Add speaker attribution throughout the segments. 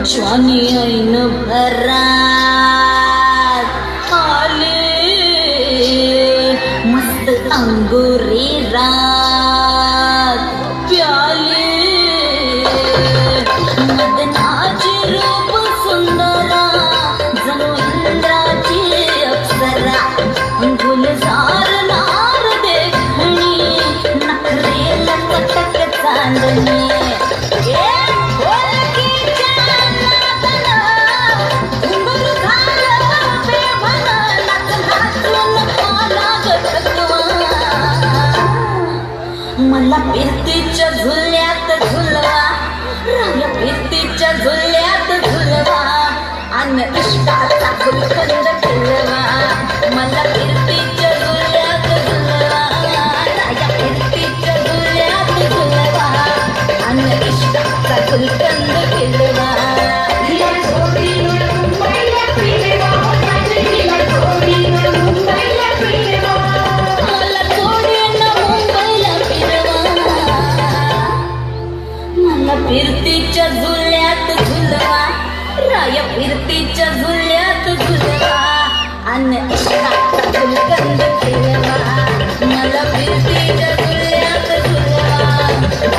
Speaker 1: श्वानी ऐन भरात आले मस्त अंगुरी रात प्याले मदनाचे रूप सुंदरा जणू इंद्राची अप्सरा गुलजार नार देखणी नखरेला कटक चांदणी मला फिरतीच्या झुल्यात झुलवा राया फिरतीच्या झुल्यात झुलवा अन इष्टाचा गुलकंद फिरवा मला फिरतीच्या झुल्यात झुलवा राया फिरतीच्या झुल्यात झुलवा अन इष्टाचा गुलकंद फिरवा फिरतीच्या झुल्यात झुलवा राया फिरतीच्या झुल्यात झुलवा अन इष्टाचा गुलकंद फिरवा मला फिरतीच्या झुल्यात झुलवा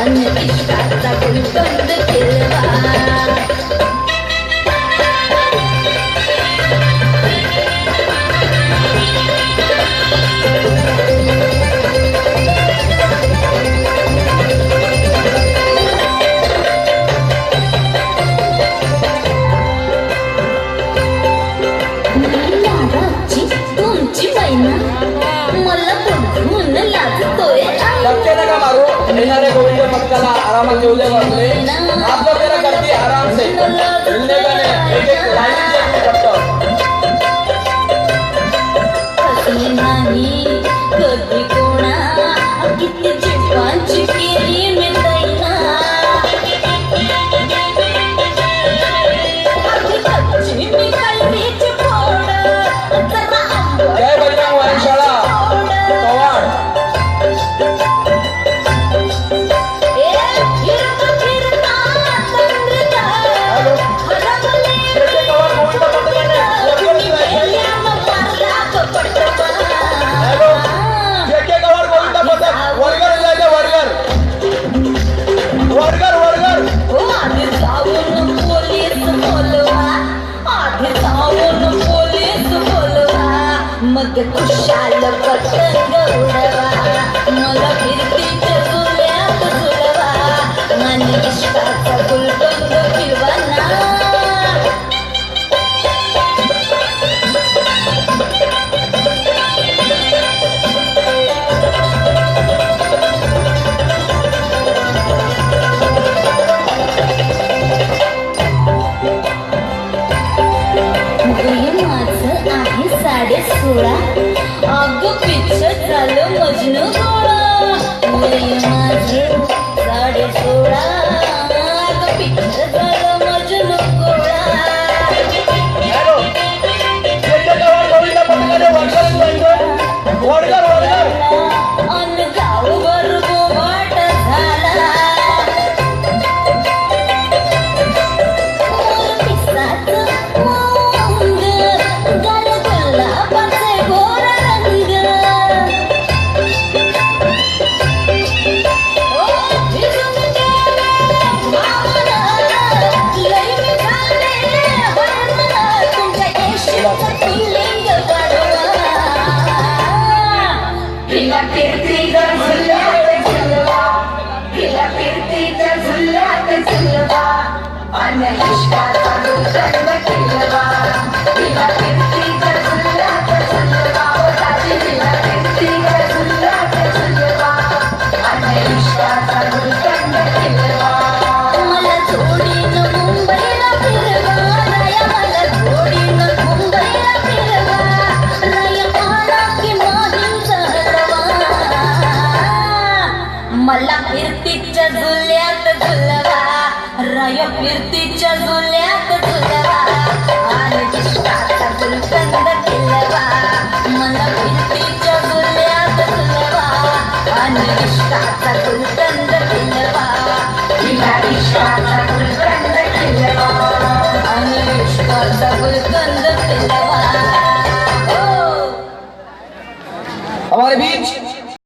Speaker 1: अन इष्टाचा गुलकंद फिरवा
Speaker 2: निनारे गोविंद भक्ताला आरामात घेऊ दे बसले आपलं तेरा करती आराम से हिलने का एक एक लाइन से करता
Speaker 1: कसली नाही कधी कोणा किती जीवांची केली मी दैना कच्ची मी कलरीची फोड जरा
Speaker 2: जय बजरंग व्यायामशाळा पवाड
Speaker 1: मग खुशाल पतंग उडवा मला फिरतीच्या झुल्यात झुलवा आणि इष्टाचा गुलकंद फिरवा ना माझं आहे 16.5 अग पिच्छ झालं मजनू गोळा माझं 16.5 अग पिच्छ झालं मजनू गोळा अन गावभर गोमाट झाला Oh! फिरतीच्या झुल्यात झुलवा आणि इष्टाचा गुलकंद केलवा मला फिरतीच्या झुल्यात झुलवा आणि इष्टाचा गुलकंद केलवा तिला इष्टाचा